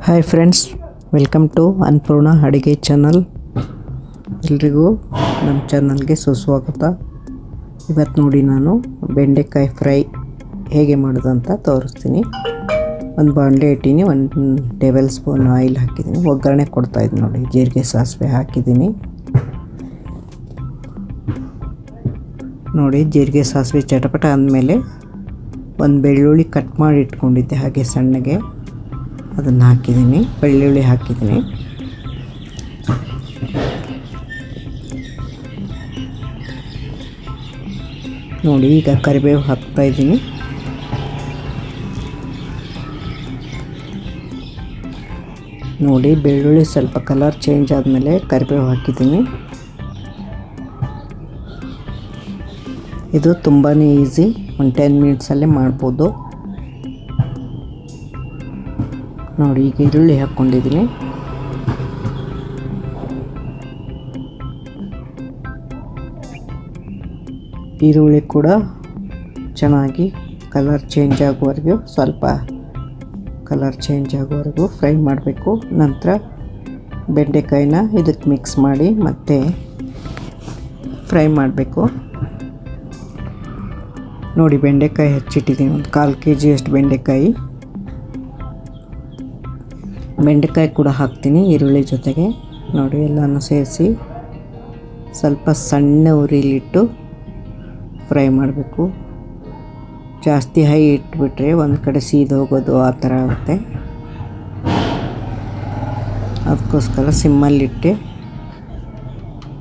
Hi friends, welcome to Annapurna ಅಡುಗೆ channel. ಎಲ್ರಿಗೂ ನಮ್ಮ ಚಾನಲ್ಗೆ ಸುಸ್ವಾಗತ. ಇವತ್ತು ನೋಡಿ ನಾನು ಬೆಂಡೆಕಾಯಿ ಫ್ರೈ ಹೇಗೆ ಮಾಡೋದು ಅಂತ ತೋರಿಸ್ತೀನಿ. ಒಂದು ಬಾಣಲೆ ಇಟ್ಟಿನಿ, 1 ಟೇಬಲ್ ಸ್ಪೂನ್ ಆಯಿಲ್ ಹಾಕಿದ್ದೀನಿ, ಒಗ್ಗರಣೆ ಕೊಡ್ತಾಯಿದ್ದೀನಿ. ನೋಡಿ, ಜೀರಿಗೆ ಸಾಸಿವೆ ಹಾಕಿದ್ದೀನಿ. ನೋಡಿ, ಜೀರಿಗೆ ಸಾಸಿವೆ ಚಟಪಟ ಅಂದಮೇಲೆ ಒಂದು ಬೆಳ್ಳುಳ್ಳಿ ಕಟ್ ಮಾಡಿ ಇಟ್ಕೊಂಡಿದ್ದೆ ಹಾಗೆ ಸಣ್ಣಗೆ, ಅದನ್ನು ಹಾಕಿದ್ದೀನಿ. ಬೆಳ್ಳುಳ್ಳಿ ಹಾಕಿದ್ದೀನಿ. ನೋಡಿ, ಈಗ ಕರಿಬೇವು ಹಾಕ್ತಾಯಿದ್ದೀನಿ. ನೋಡಿ, ಬೆಳ್ಳುಳ್ಳಿ ಸ್ವಲ್ಪ ಕಲರ್ ಚೇಂಜ್ ಆದಮೇಲೆ ಕರಿಬೇವು ಹಾಕಿದ್ದೀನಿ. ಇದು ತುಂಬಾ ಈಸಿ, ಒಂದು 10 ಮಿನಿಟ್ಸಲ್ಲೇ ಮಾಡ್ಬೋದು. ನೋಡಿ, ಈಗ ಈರುಳ್ಳಿ ಹಾಕ್ಕೊಂಡಿದ್ದೀನಿ. ಈರುಳ್ಳಿ ಕೂಡ ಚೆನ್ನಾಗಿ ಕಲರ್ ಚೇಂಜ್ ಆಗೋವರೆಗೂ, ಸ್ವಲ್ಪ ಕಲರ್ ಚೇಂಜ್ ಆಗೋವರೆಗೂ ಫ್ರೈ ಮಾಡಬೇಕು. ನಂತರ ಬೆಂಡೆಕಾಯಿನ ಇದಕ್ಕೆ ಮಿಕ್ಸ್ ಮಾಡಿ ಮತ್ತೆ ಫ್ರೈ ಮಾಡಬೇಕು. ನೋಡಿ, ಬೆಂಡೆಕಾಯಿ ಹೆಚ್ಚಿಟ್ಟಿದ್ದೀನಿ, ಒಂದು 1/4 kg ಅಷ್ಟು ಬೆಂಡೆಕಾಯಿ ಕೂಡ ಹಾಕ್ತೀನಿ ಈರುಳ್ಳಿ ಜೊತೆಗೆ. ನೋಡಿ, ಎಲ್ಲನೂ ಸೇರಿಸಿ ಸ್ವಲ್ಪ ಸಣ್ಣ ಉರಿಲಿಟ್ಟು ಫ್ರೈ ಮಾಡಬೇಕು. ಜಾಸ್ತಿ ಹೈ ಇಟ್ಬಿಟ್ರೆ ಒಂದು ಕಡೆ ಸೀದೋಗೋದು ಆ ಥರ ಆಗುತ್ತೆ. ಅದಕ್ಕೋಸ್ಕರ ಸಿಮ್ಮಲ್ಲಿಟ್ಟು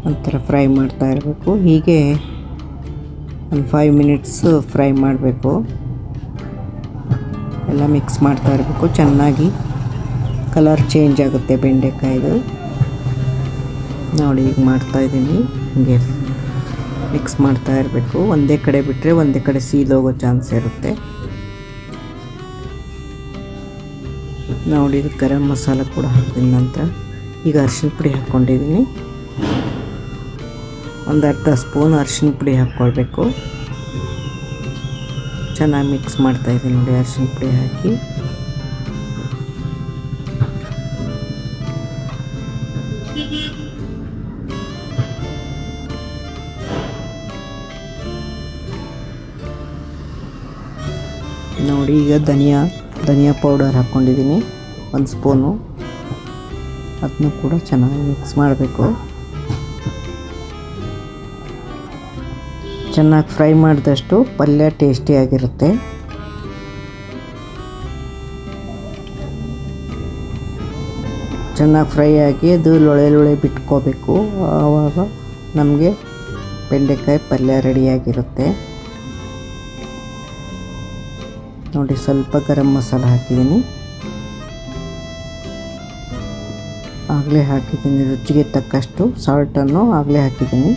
ಒಂಥರ ಫ್ರೈ ಮಾಡ್ತಾ ಇರಬೇಕು. ಹೀಗೆ ಒಂದು 5 ಮಿನಿಟ್ಸ್ ಫ್ರೈ ಮಾಡಬೇಕು. ಎಲ್ಲ ಮಿಕ್ಸ್ ಮಾಡ್ತಾ ಇರಬೇಕು. ಚೆನ್ನಾಗಿ ಕಲರ್ ಚೇಂಜ್ ಆಗುತ್ತೆ ಬೆಂಡೆಕಾಯಿದು. ನೋಡಿ, ಈಗ ಮಾಡ್ತಾಯಿದ್ದೀನಿ. ಹೀಗೆ ಮಿಕ್ಸ್ ಮಾಡ್ತಾ ಇರಬೇಕು. ಒಂದೇ ಕಡೆ ಬಿಟ್ಟರೆ ಒಂದೇ ಕಡೆ ಸೀದೋಗೋ ಚಾನ್ಸ್ ಇರುತ್ತೆ. ನೋಡಿ, ಇದು ಗರಂ ಮಸಾಲ ಕೂಡ ಹಾಕಿದ ನಂತರ ಈಗ ಅರಿಶಿನ ಪುಡಿ ಹಾಕ್ಕೊಂಡಿದ್ದೀನಿ. ಒಂದು ಅರ್ಧ ಸ್ಪೂನ್ ಅರಿಶಿನ ಪುಡಿ ಹಾಕ್ಕೊಳ್ಬೇಕು. ಚೆನ್ನಾಗಿ ಮಿಕ್ಸ್ ಮಾಡ್ತಾಯಿದ್ದೀನಿ. ನೋಡಿ, ಅರಿಶಿನ ಪುಡಿ ಹಾಕಿ ನೋಡಿ, ಈಗ ಧನಿಯಾ ಪೌಡರ್ ಹಾಕ್ಕೊಂಡಿದ್ದೀನಿ 1 ಸ್ಪೂನು. ಅದನ್ನು ಕೂಡ ಚೆನ್ನಾಗಿ ಮಿಕ್ಸ್ ಮಾಡಬೇಕು. ಚೆನ್ನಾಗಿ ಫ್ರೈ ಮಾಡಿದಷ್ಟು ಪಲ್ಯ ಟೇಸ್ಟಿಯಾಗಿರುತ್ತೆ. ಚೆನ್ನಾಗಿ ಫ್ರೈ ಆಗಿ ಅದು ಲೊಳೆ ಬಿಟ್ಕೋಬೇಕು. ಆವಾಗ ನಮಗೆ ಬೆಂಡೆಕಾಯಿ ಪಲ್ಯ ರೆಡಿಯಾಗಿರುತ್ತೆ. ನೋಡಿ, ಸ್ವಲ್ಪ ಗರಂ ಮಸಾಲ ಹಾಕಿದ್ದೀನಿ. ಆಗಲೇ ಹಾಕಿದ್ದೀನಿ. ರುಚಿಗೆ ತಕ್ಕಷ್ಟು ಸಾಲ್ಟನ್ನು ಆಗಲೇ ಹಾಕಿದ್ದೀನಿ.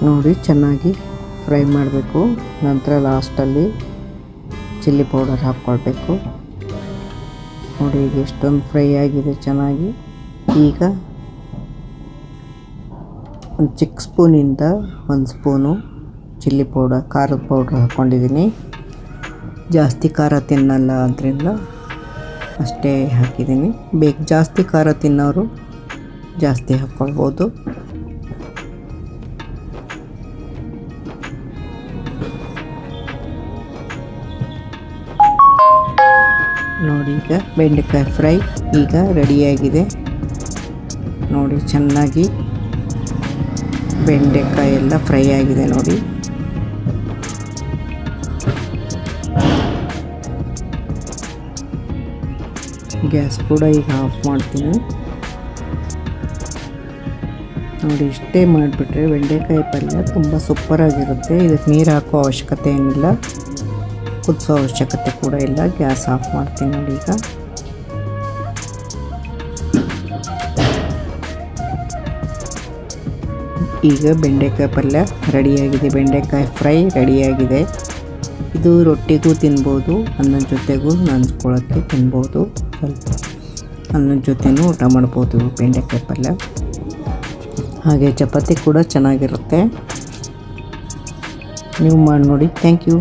ನೋಡಿ, ಚೆನ್ನಾಗಿ ಫ್ರೈ ಮಾಡಬೇಕು. ನಂತರ ಲಾಸ್ಟಲ್ಲಿ ಚಿಲ್ಲಿ ಪೌಡರ್ ಹಾಕ್ಕೊಳ್ಬೇಕು. ನೋಡಿ, ಈಗ ಎಷ್ಟೊಂದು ಫ್ರೈ ಆಗಿದೆ ಚೆನ್ನಾಗಿ. ಈಗ ಒಂದು ಚಿಕ್ಕ ಸ್ಪೂನಿಂದ 1 ಸ್ಪೂನು ಚಿಲ್ಲಿ ಪೌಡರ್, ಖಾರದ ಪೌಡ್ರ್ ಹಾಕ್ಕೊಂಡಿದ್ದೀನಿ. ಜಾಸ್ತಿ ಖಾರ ತಿನ್ನಲ್ಲ ಆದ್ದರಿಂದ ಅಷ್ಟೇ ಹಾಕಿದ್ದೀನಿ. ಜಾಸ್ತಿ ಖಾರ ತಿನ್ನೋರು ಜಾಸ್ತಿ ಹಾಕ್ಕೊಳ್ಬೋದು. ನೋಡಿ, ಈಗ ಬೆಂಡೆಕಾಯಿ ಫ್ರೈ ಈಗ ರೆಡಿಯಾಗಿದೆ. ನೋಡಿ, ಚೆನ್ನಾಗಿ ಬೆಂಡೆಕಾಯಿ ಎಲ್ಲ ಫ್ರೈ ಆಗಿದೆ. ನೋಡಿ, ಗ್ಯಾಸ್ ಕೂಡ ಈಗ ಆಫ್ ಮಾಡ್ತೀನಿ. ನೋಡಿ, ಇಷ್ಟೇ ಮಾಡಿಬಿಟ್ರೆ ಬೆಂಡೆಕಾಯಿ ಪಲ್ಯ ತುಂಬ ಸೂಪರಾಗಿರುತ್ತೆ. ಇದಕ್ಕೆ ನೀರು ಹಾಕೋ ಅವಶ್ಯಕತೆ ಏನಿಲ್ಲ, ಕುದಿಸೋ ಅವಶ್ಯಕತೆ ಕೂಡ ಇಲ್ಲ. ಗ್ಯಾಸ್ ಆಫ್ ಮಾಡ್ತೀನಿ. ನೋಡಿ, ಈಗ ಬೆಂಡೆಕಾಯಿ ಪಲ್ಯ ರೆಡಿಯಾಗಿದೆ. ಬೆಂಡೆಕಾಯಿ ಫ್ರೈ ರೆಡಿಯಾಗಿದೆ. ಇದು ರೊಟ್ಟಿಗೂ ತಿನ್ಬೋದು, ಅನ್ನದ ಜೊತೆಗೂ ನಂಚ್ಕೊಳ್ಳೋಕ್ಕೆ ತಿನ್ಬೋದು. ಸ್ವಲ್ಪ ಅನ್ನದ ಜೊತೆನೂ ಊಟ ಮಾಡ್ಬೋದು ಬೆಂಡೆಕಾಯಿ ಪಲ್ಯ. ಹಾಗೆ ಚಪಾತಿ ಕೂಡ ಚೆನ್ನಾಗಿರುತ್ತೆ. ನೀವು ಮಾಡಿ ನೋಡಿ. Thank you.